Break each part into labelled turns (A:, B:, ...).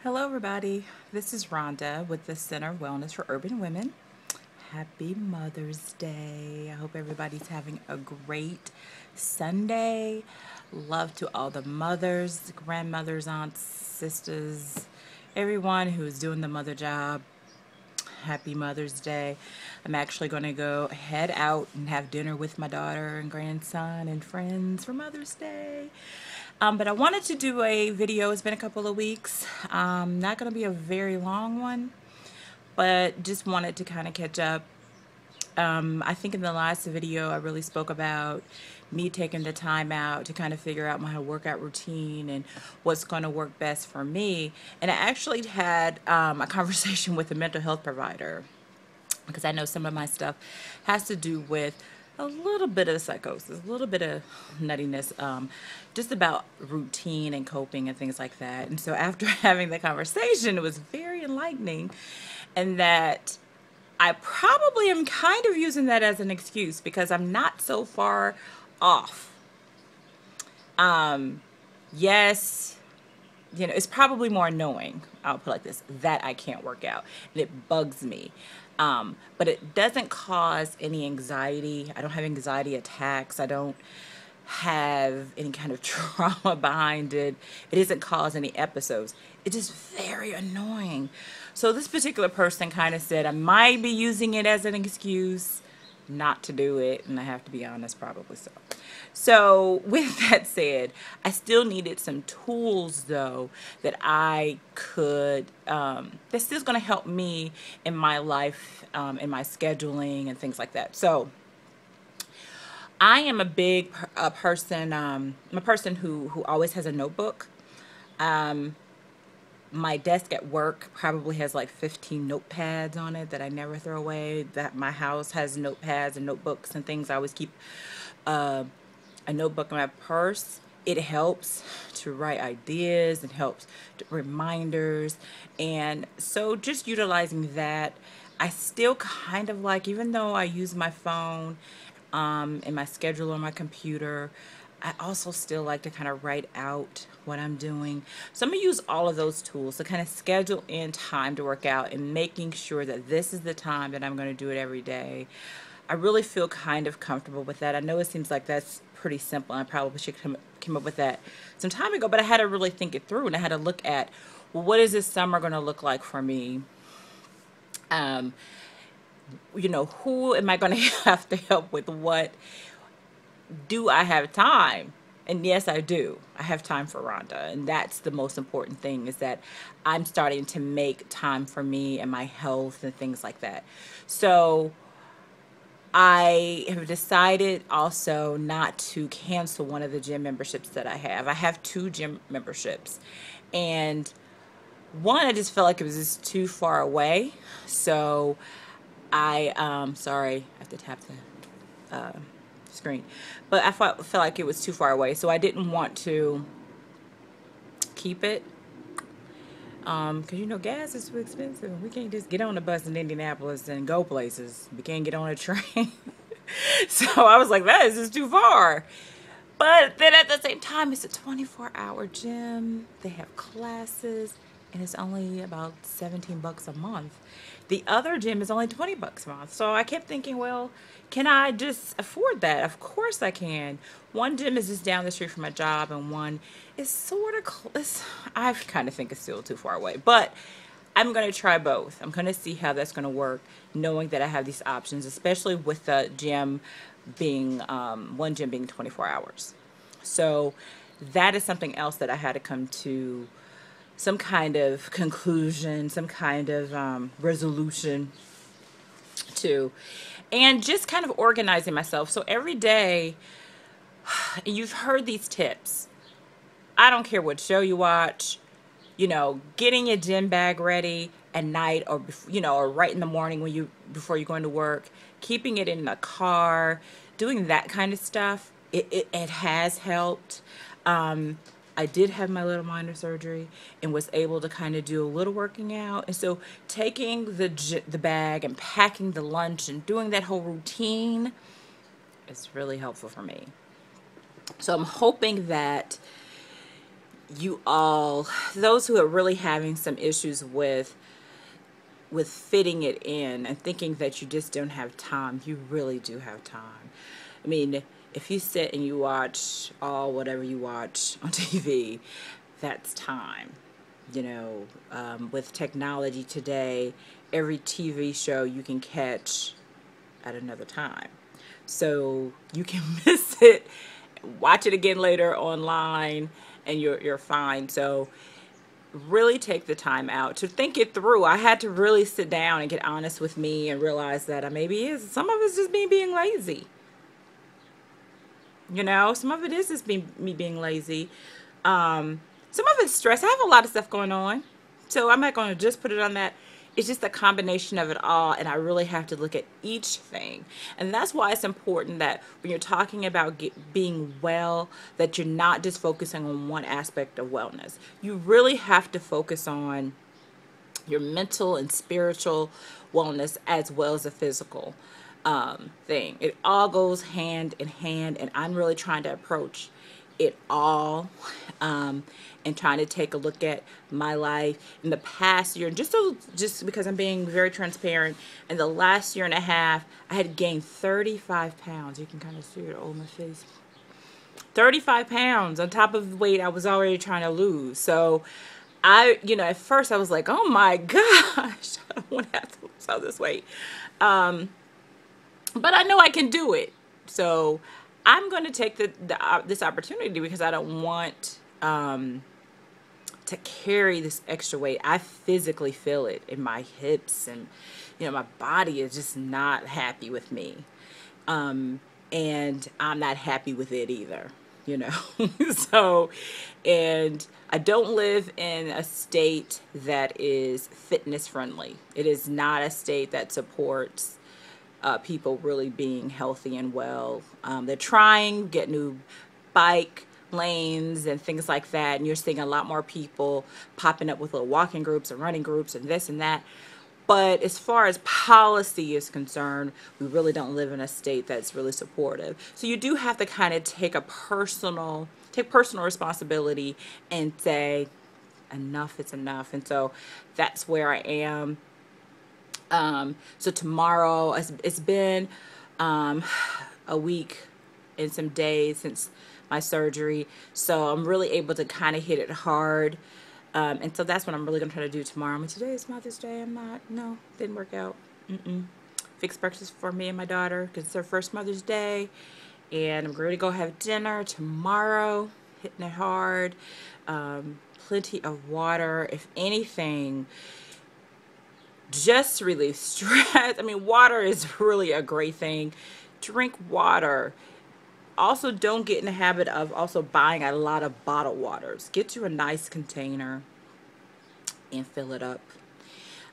A: Hello, everybody. This is Rhonda with the Center Wellness for Urban Women. Happy Mother's Day. I hope everybody's having a great Sunday. Love to all the mothers, grandmothers, aunts, sisters, everyone who is doing the mother job. Happy Mother's Day. I'm actually going to go head out and have dinner with my daughter and grandson and friends for Mother's Day. But I wanted to do a video. It's been a couple of weeks. Not going to be a very long one, but just wanted to kind of catch up. I think in the last video, I really spoke about me taking the time out to kind of figure out my workout routine and what's going to work best for me. And I actually had a conversation with a mental health provider because I know some of my stuff has to do with a little bit of psychosis, a little bit of nuttiness, just about routine and coping and things like that. And so after having the conversation, it was very enlightening, and that I probably am kind of using that as an excuse because I'm not so far off. Yes, it's probably more annoying, I'll put it like this, that I can't work out. And it bugs me. But it doesn't cause any anxiety. I don't have anxiety attacks. I don't have any kind of trauma behind it. It doesn't cause any episodes. It's just very annoying. So this particular person kind of said I might be using it as an excuse not to do it, and I have to be honest, probably so. So with that said, I still needed some tools though that I could that's still going to help me in my life, in my scheduling and things like that. So I am a big person. I'm a person who always has a notebook. My desk at work probably has like 15 notepads on it that I never throw away. That my house has notepads and notebooks and things. I always keep a notebook in my purse. It helps to write ideas. It helps to reminders. And so just utilizing that, I still kind of like, even though I use my phone in my schedule on my computer, I also still like to kind of write out what I'm doing. So I'm going to use all of those tools to kind of schedule in time to work out and making sure that this is the time that I'm going to do it every day. I really feel kind of comfortable with that. I know it seems like that's pretty simple, and I probably should came up with that some time ago, but I had to really think it through, and I had to look at, well, what is this summer going to look like for me? Who am I going to have to help with what? Do I have time? And yes, I do. I have time for Rhonda. And that's the most important thing, is that I'm starting to make time for me and my health and things like that. So I have decided also not to cancel one of the gym memberships that I have. I have 2 gym memberships. And one, I just felt like it was just too far away. So sorry, I have to tap the screen, but I felt like it was too far away, so I didn't want to keep it, because gas is too expensive. We can't just get on a bus in Indianapolis and go places. We can't get on a train. So I was like, that is just too far. But then at the same time, it's a 24-hour gym. They have classes, and it's only about $17 a month. The other gym is only $20 a month. So I kept thinking, well, can I just afford that? Of course I can. One gym is just down the street from my job, and one is sort of close. I kind of think it's still too far away, but I'm going to try both. I'm going to see how that's going to work, knowing that I have these options, especially with the gym being, one gym being 24 hours. So that is something else that I had to come to some kind of conclusion, some kind of resolution to, and just kind of organizing myself. So every day, you've heard these tips. I don't care what show you watch, getting your gym bag ready at night, or or right in the morning before you go into work, keeping it in the car, doing that kind of stuff. It has helped. I did have my little minor surgery and was able to kind of do a little working out. And so taking the bag and packing the lunch and doing that whole routine is really helpful for me. So I'm hoping that you all, those who are really having some issues with fitting it in and thinking that you just don't have time, you really do have time. I mean, if you sit and you watch all whatever you watch on TV, that's time. With technology today, every TV show you can catch at another time. So you can miss it, watch it again later online, and you're fine. So really take the time out to think it through. I had to really sit down and get honest with me and realize that I maybe is some of it's just me being lazy. Some of it is just me being lazy. Some of it's stress. I have a lot of stuff going on, so I'm not going to just put it on that. It's just a combination of it all, and I really have to look at each thing. And that's why it's important that when you're talking about being well, that you're not just focusing on one aspect of wellness. You really have to focus on your mental and spiritual wellness as well as the physical thing. It all goes hand in hand, and I'm really trying to approach it all and trying to take a look at my life in the past year. Just because I'm being very transparent, in the last year and a half, I had gained 35 pounds. You can kind of see it on my face. 35 pounds on top of the weight I was already trying to lose. So at first I was like, oh my gosh, I don't want to have to lose all this weight. But I know I can do it. So I'm going to take this opportunity because I don't want to carry this extra weight. I physically feel it in my hips, and my body is just not happy with me. And I'm not happy with it either, So, and I don't live in a state that is fitness friendly. It is not a state that supports people really being healthy and well. They're trying to get new bike lanes and things like that, and you're seeing a lot more people popping up with little walking groups and running groups and this and that. But as far as policy is concerned, we really don't live in a state that's really supportive. So you do have to kind of take personal responsibility and say, enough is enough. And so that's where I am. So tomorrow, it's been a week and some days since my surgery, so I'm really able to kind of hit it hard. And so that's what I'm really going to try to do tomorrow. I mean, today is Mother's Day. Didn't work out. Fixed breakfast for me and my daughter because it's her first Mother's Day. And I'm ready to go have dinner tomorrow, hitting it hard. Plenty of water, if anything, just to relieve stress. I mean, water is really a great thing. Drink water. Also, don't get in the habit of also buying a lot of bottled waters. Get you a nice container and fill it up.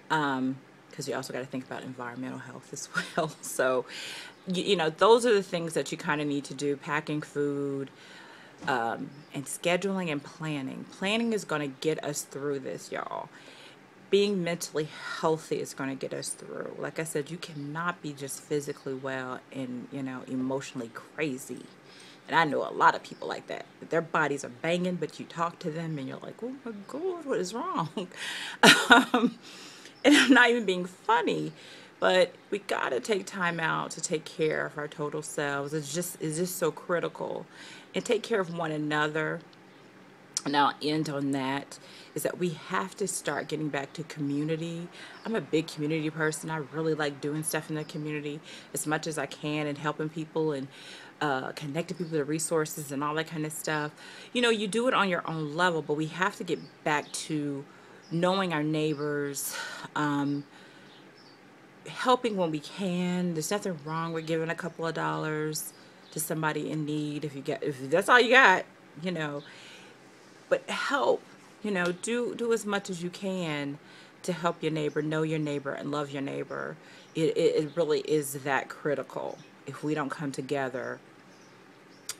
A: Because you also got to think about environmental health as well. So, those are the things that you kind of need to do. Packing food, and scheduling and planning. Planning is going to get us through this, y'all. Being mentally healthy is going to get us through. Like I said, you cannot be just physically well and, emotionally crazy. And I know a lot of people like that. Their bodies are banging, but you talk to them and you're like, oh my God, what is wrong? And I'm not even being funny, but we got to take time out to take care of our total selves. It's just so critical. And take care of one another. And I'll end on that, is that we have to start getting back to community. I'm a big community person. I really like doing stuff in the community as much as I can and helping people and connecting people to resources and all that kind of stuff. You do it on your own level, but we have to get back to knowing our neighbors, helping when we can. There's nothing wrong with giving a couple of dollars to somebody in need if that's all you got, But help, do as much as you can to help your neighbor, know your neighbor, and love your neighbor. It really is that critical. If we don't come together,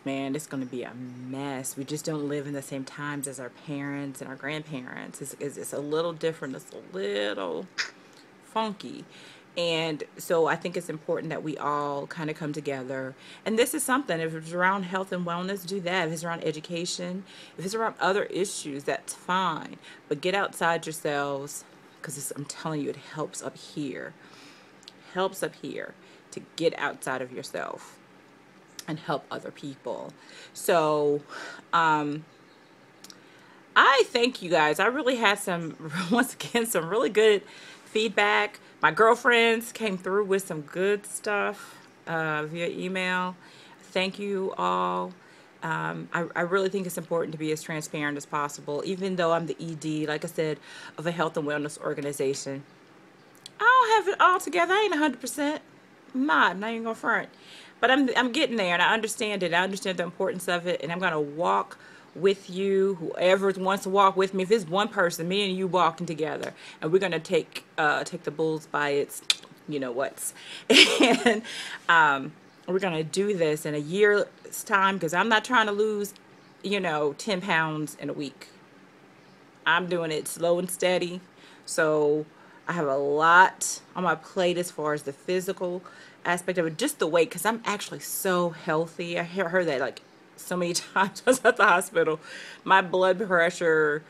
A: man, it's going to be a mess. We just don't live in the same times as our parents and our grandparents. It's a little different. It's a little funky. And so I think it's important that we all kind of come together. And this is something, if it's around health and wellness, do that. If it's around education, if it's around other issues, that's fine. But get outside yourselves, because I'm telling you, it helps up here. Helps up here to get outside of yourself and help other people. So, I thank you guys. I really had some, once again, some really good feedback. My girlfriends came through with some good stuff via email. Thank you all. I really think it's important to be as transparent as possible, even though I'm the ED, like I said, of a health and wellness organization. I don't have it all together. I ain't 100%. I'm not even gonna front. But I'm getting there, and I understand it. I understand the importance of it, and I'm gonna walk with you. Whoever wants to walk with me, if it's one person, me and you walking together, and we're gonna take the bulls by its, you know what's, and we're gonna do this in a year's time, because I'm not trying to lose, 10 pounds in a week. I'm doing it slow and steady. So I have a lot on my plate as far as the physical aspect of it, just the weight, because I'm actually so healthy. I heard that like so many times I was at the hospital. My blood pressure,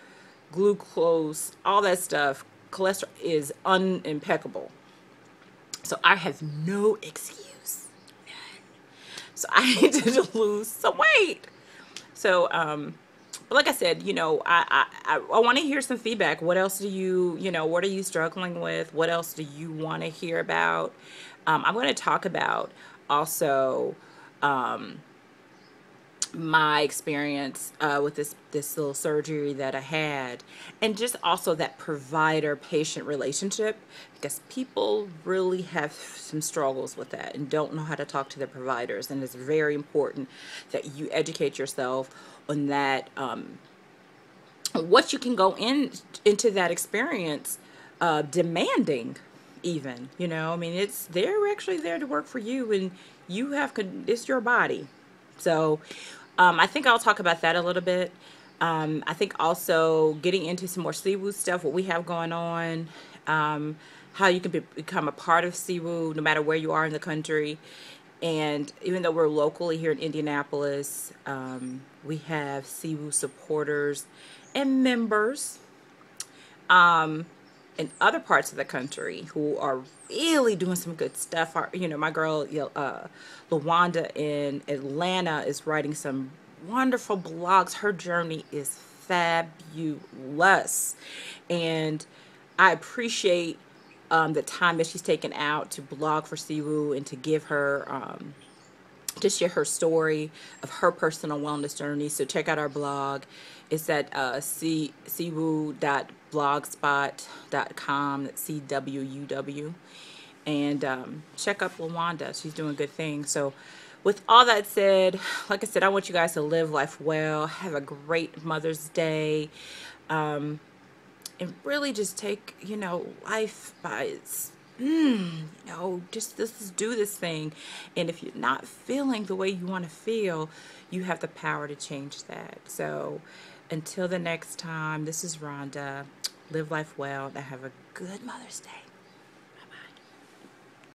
A: glucose, all that stuff, cholesterol is impeccable. So I have no excuse. So I need to lose some weight. So, but like I said, I want to hear some feedback. What else do what are you struggling with? What else do you want to hear about? I'm going to talk about also my experience with this little surgery that I had, and just also that provider-patient relationship, because people really have some struggles with that and don't know how to talk to their providers, and it's very important that you educate yourself on that, what you can go into that experience demanding, even, I mean, they're actually there to work for you, and it's your body. So I think I'll talk about that a little bit. I think also getting into some more Siwu stuff, what we have going on, how you can become a part of Siwu no matter where you are in the country. And even though we're locally here in Indianapolis, we have Siwu supporters and members in other parts of the country who are really doing some good stuff. My girl Rhonda in Atlanta is writing some wonderful blogs. Her journey is fabulous, and I appreciate the time that she's taken out to blog for Siwu and to give her to share her story of her personal wellness journey. So check out our blog. It's at siwu.blogspot.com. That's CWUW. And check up LaWanda. She's doing good things. So with all that said, like I said, I want you guys to live life well. Have a great Mother's Day. And really just take, life by its just let's do this thing. And if you're not feeling the way you want to feel, you have the power to change that. So until the next time, this is Rhonda. Live life well and have a good Mother's Day.